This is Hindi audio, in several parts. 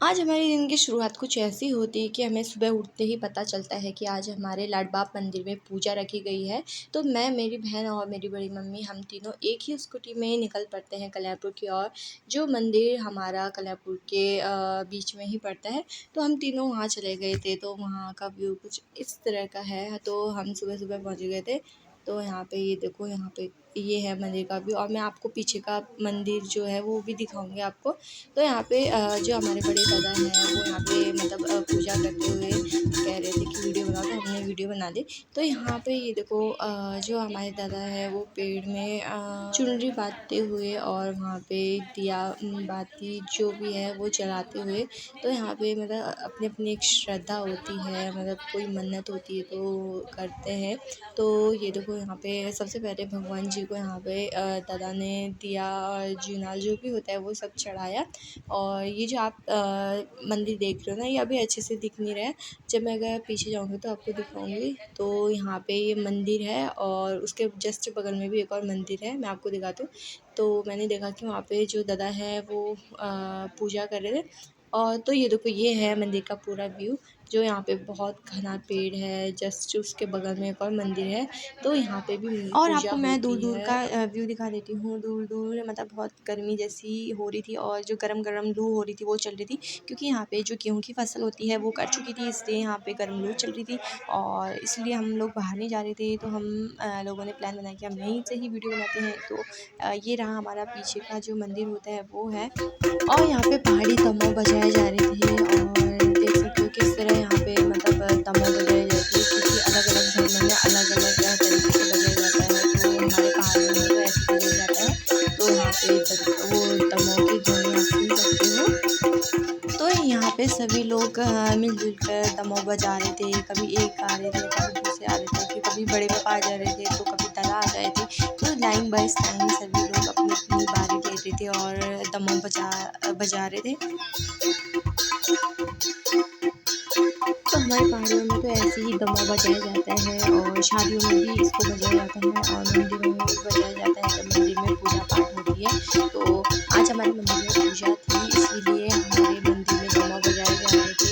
आज हमारे दिन की शुरुआत कुछ ऐसी होती है कि हमें सुबह उठते ही पता चलता है कि आज हमारे लाड बाप मंदिर में पूजा रखी गई है। तो मैं, मेरी बहन और मेरी बड़ी मम्मी हम तीनों एक ही स्कूटी में निकल पड़ते हैं कल्याणपुर की ओर। जो मंदिर हमारा कल्याणपुर के बीच में ही पड़ता है। तो हम तीनों वहाँ चले गए थे। तो वहाँ का व्यू कुछ इस तरह का है। तो हम सुबह पहुँच गए थे। तो यहाँ पे ये देखो, यहाँ पे ये है मंदिर का व्यू और मैं आपको पीछे का मंदिर जो है वो भी दिखाऊंगी आपको। तो यहाँ पे जो हमारे बड़े दादा हैं वो यहाँ पे मतलब पूजा करते हुए कह रहे थे कि वीडियो बनाओ, तो हमने वीडियो बना ली। तो यहाँ पे ये देखो, जो हमारे दादा है वो पेड़ में चुनरी बांधते हुए और वहाँ पे दिया बाती जो भी है वो जलाते हुए। तो यहाँ पे मतलब अपनी अपनी एक श्रद्धा होती है, मतलब कोई मन्नत होती है तो करते हैं। तो ये देखो, यहाँ पे सबसे पहले भगवान जी को यहाँ पे दादा ने दिया और जुनाल जो भी होता है वो सब चढ़ाया। और ये जो आप मंदिर देख रहे हो ना, ये अभी अच्छे से दिख नहीं रहा है। जब मैं अगर पीछे जाऊँगी तो आपको दिखाऊंगी। तो यहाँ पे ये मंदिर है और उसके जस्ट बगल में भी एक और मंदिर है, मैं आपको दिखाती हूँ। तो मैंने देखा कि वहाँ पे जो दादा है वो पूजा कर रहे थे। और तो ये देखो, ये है मंदिर का पूरा व्यू। जो यहाँ पे बहुत घना पेड़ है, जस्ट उसके बगल में एक और मंदिर है। तो यहाँ पे भी और आपको मैं दूर दूर का व्यू दिखा देती हूँ। दूर दूर मतलब बहुत गर्मी जैसी हो रही थी और जो गरम गरम लू हो रही थी वो चल रही थी, क्योंकि यहाँ पे जो गेहूँ की फसल होती है वो कट चुकी थी, इसलिए यहाँ पे गर्म लू चल रही थी। और इसलिए हम लोग बाहर नहीं जा रहे थे। तो हम लोगों ने प्लान बनाया कि हम यहीं से ही वीडियो बनाते हैं। तो ये रहा हमारा पीछे का जो मंदिर होता है वो है। और यहाँ पे पहाड़ी तमाव बजाए जा रहे थे और देख सकते हो किस तरह यहाँ पे मतलब तमाव बजाए जाते हैं, क्योंकि अलग अलग धर्म में अलग अलग तरीके से बजाया जाता है। तो हमारे पहाड़ों में तो ऐसे बजाया जाता है। तो यहाँ पे वो तमाव की ध्वनि आप सुन सकते हो। तो यहाँ पे सभी लोग मिलजुल कर तमाव बजा रहे थे। कभी एक आ रहे थे, कभी दूसरे आ रहे थे, फिर कभी बड़े पापा आ जा रहे थे, तो कभी दादा आ गए थे। तो लाइन बाय लाइन सभी लोग अपनी अपनी बारी ले रहे थे और तमाव बजा रहे थे। तो हमारे पहाड़ियों में तो ऐसे ही दमा बजाया जाता है और शादियों में भी इसको बजाया जाता है और मंदिरों में भी बजाया जाता है जब मंदिर में पूजा पाठ होती है। तो आज हमारे मंदिर में पूजा थी, इसीलिए हमारे मंदिर में दमा बजाए जा रहे थे।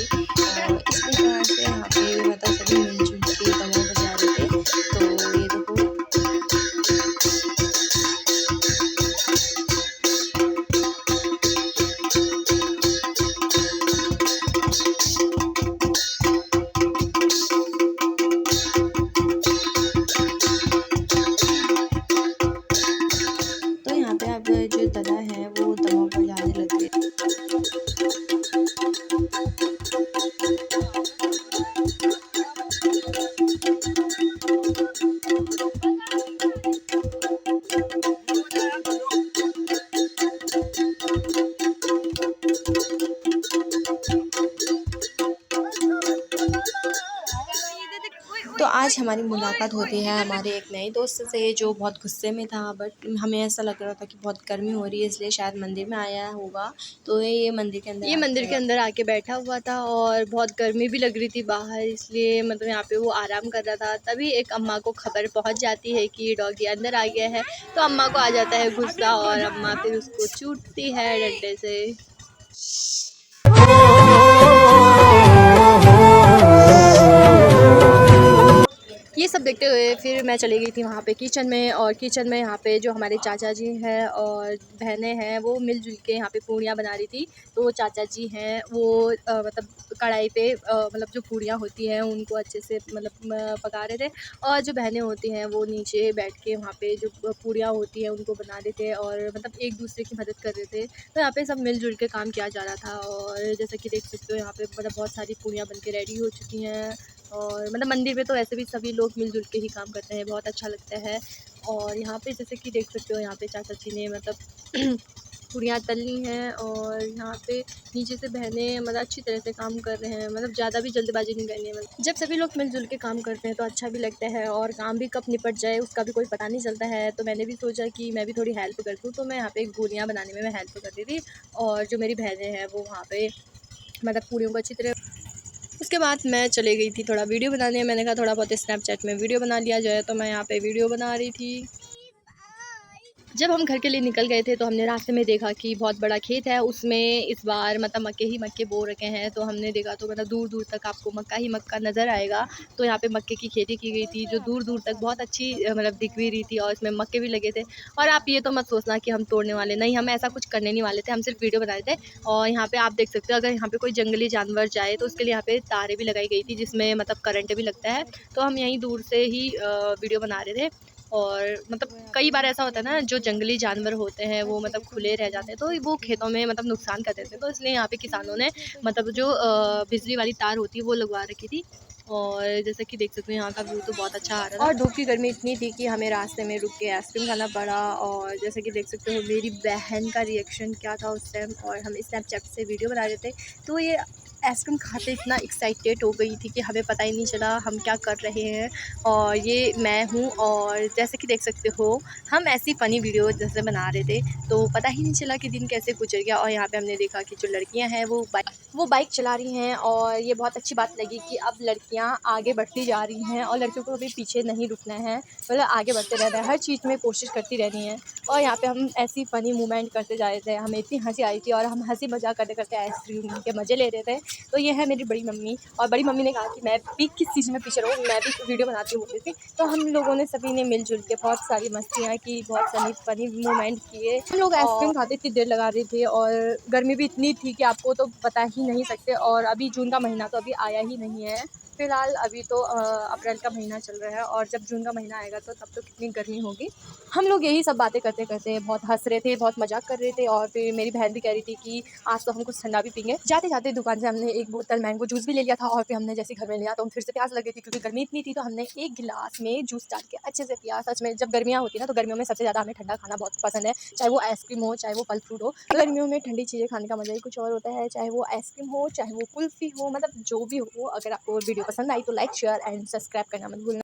और इस प्रकार से यहाँ पे मतलब सभी मिलजुल के दमा बजा रहे थे। तो ये देखो, तो यहाँ पे अब जो दादा है वो दमा बजाने लग गए। तो आज हमारी मुलाकात होती है हमारे एक नए दोस्त से, जो बहुत गुस्से में था। बट हमें ऐसा लग रहा था कि बहुत गर्मी हो रही है, इसलिए शायद मंदिर में आया होगा। तो ये मंदिर के अंदर आके बैठा हुआ था और बहुत गर्मी भी लग रही थी बाहर, इसलिए मतलब यहाँ पे वो आराम कर रहा था। तभी एक अम्मा को खबर पहुँच जाती है कि ये डॉगी अंदर आ गया है। तो अम्मा को आ जाता है गुस्सा और अम्मा फिर उसको चूटती है डंडे से। ये सब देखते हुए फिर मैं चली गई थी वहाँ पे किचन में। और किचन में यहाँ पे जो हमारे चाचा जी हैं और बहनें हैं वो मिलजुल के यहाँ पे पूड़ियाँ बना रही थी। तो चाचा जी हैं वो मतलब कढ़ाई पे मतलब जो पूड़ियाँ होती हैं उनको अच्छे से मतलब पका रहे थे। और जो बहनें होती हैं वो नीचे बैठ के वहाँ पे जो पूड़ियाँ होती हैं उनको बना रहे थे और मतलब एक दूसरे की मदद कर रहे थे। तो यहाँ पे सब मिलजुल के काम किया जा रहा था। और जैसा कि देख सकते हो यहाँ पे मतलब बहुत सारी पूड़ियाँ बन के रेडी हो चुकी हैं। और मतलब मंदिर में तो ऐसे भी सभी लोग मिलजुल के ही काम करते हैं, बहुत अच्छा लगता है। और यहाँ पे जैसे कि देख सकते हो यहाँ पे चाचा जी ने मतलब पूड़ियाँ तलनी हैं और यहाँ पे नीचे से बहनें मतलब अच्छी तरह से काम कर रहे हैं, मतलब ज़्यादा भी जल्दबाजी नहीं करनी है। मतलब जब सभी लोग मिलजुल के काम करते हैं तो अच्छा भी लगता है और काम भी कब निपट जाए उसका भी कोई पता नहीं चलता है। तो मैंने भी सोचा कि मैं भी थोड़ी हेल्प कर दूँ, तो मैं यहाँ पे पूड़ियाँ बनाने में मैं हेल्प कर रही थी। और जो मेरी बहनें हैं वो वहाँ पे मतलब पूड़ियों को अच्छी तरह। उसके बाद मैं चली गई थी थोड़ा वीडियो बनाने। मैंने कहा थोड़ा बहुत स्नैपचैट में वीडियो बना लिया जाए, तो मैं यहाँ पे वीडियो बना रही थी। जब हम घर के लिए निकल गए थे तो हमने रास्ते में देखा कि बहुत बड़ा खेत है, उसमें इस बार मतलब मक्के ही मक्के बो रखे हैं। तो हमने देखा तो मतलब दूर-दूर तक आपको मक्का ही मक्का नज़र आएगा। तो यहाँ पे मक्के की खेती की गई थी जो दूर-दूर तक बहुत अच्छी मतलब दिख भी रही थी और इसमें मक्के भी लगे थे। और आप ये तो मत सोचना कि हम तोड़ने वाले, नहीं, हम ऐसा कुछ करने नहीं वाले थे, हम सिर्फ वीडियो बना रहे थे। और यहाँ पे आप देख सकते हो अगर यहाँ पे कोई जंगली जानवर जाए तो उसके लिए यहाँ पे तारें भी लगाई गई थी जिसमें मतलब करंट भी लगता है। तो हम यहीं दूर से ही वीडियो बना रहे थे। और मतलब कई बार ऐसा होता है ना, जो जंगली जानवर होते हैं वो मतलब खुले रह जाते हैं तो वो खेतों में मतलब नुकसान कर देते हैं। तो इसलिए यहाँ पे किसानों ने मतलब जो बिजली वाली तार होती है वो लगवा रखी थी। और जैसे कि देख सकते हो यहाँ का व्यू तो बहुत अच्छा आ रहा था और धूप की गर्मी इतनी थी कि हमें रास्ते में रुक के आइसक्रीम खाना पड़ा। और जैसे कि देख सकते हो मेरी बहन का रिएक्शन क्या था उस टाइम, और हम स्नैपचैट से वीडियो बना रहे थे तो ये आइसक्रीम खाते इतना एक्साइटेड हो गई थी कि हमें पता ही नहीं चला हम क्या कर रहे हैं। और ये मैं हूँ, और जैसे कि देख सकते हो हम ऐसी फ़नी वीडियो जैसे बना रहे थे तो पता ही नहीं चला कि दिन कैसे गुजर गया। और यहाँ पे हमने देखा कि जो लड़कियाँ हैं वो बाइक चला रही हैं, और ये बहुत अच्छी बात लगी कि अब लड़कियाँ आगे बढ़ती जा रही हैं और लड़कियों को कभी पीछे नहीं रुकना है, मतलब आगे बढ़ते रहना है, हर चीज़ में कोशिश करती रहनी है। और यहाँ पे हम ऐसी फ़नी मूवमेंट करते जा रहे थे, हमें इतनी हंसी आई थी और हम हंसी मजाक करते करते आइसक्रीम के मज़े ले रहे थे। तो ये है मेरी बड़ी मम्मी, और बड़ी मम्मी ने कहा कि मैं भी किस चीज़ में पीछे रहूँ, मैं भी वीडियो बनाती हूँ बोली थी। तो हम लोगों ने सभी ने मिलजुल के बहुत सारी मस्तियाँ की, बहुत सारी फ़नी मोमेंट किए। हम लोग आइसक्रीम खाते इतनी देर लगा रहे थे और गर्मी भी इतनी थी कि आपको तो बता ही नहीं सकते। और अभी जून का महीना तो अभी आया ही नहीं है, फ़िलहाल अभी तो अप्रैल का महीना चल रहा है, और जब जून का महीना आएगा तो तब तो कितनी गर्मी होगी। हम लोग यही सब बातें करते करते बहुत हंस रहे थे, बहुत मजाक कर रहे थे। और फिर मेरी बहन भी कह रही थी कि आज तो हम कुछ ठंडा भी पीएंगे। जाते जाते दुकान से हमने एक बोतल मैंगो जूस भी ले लिया था, और फिर हमने जैसे घर में लिया तो फिर से प्यास लग गई थी क्योंकि गर्मी इतनी थी। तो हमने एक गिलास में जूस डाल के अच्छे से पिया। सच में जब गर्मियाँ होती है ना तो गर्मियों में सबसे ज़्यादा हमें ठंडा खाना बहुत पसंद है, चाहे वो आइसक्रीम हो चाहे वो फल फ्रूट हो। तो गर्मियों में ठंडी चीज़ें खाने का मज़ा ही कुछ और होता है, चाहे वो आइसक्रीम हो चाहे वो कुल्फ़ी हो, मतलब जो भी हो। अगर आपको वीडियो पसंद आई तो लाइक शेयर एंड सब्सक्राइब करना मत भूलना।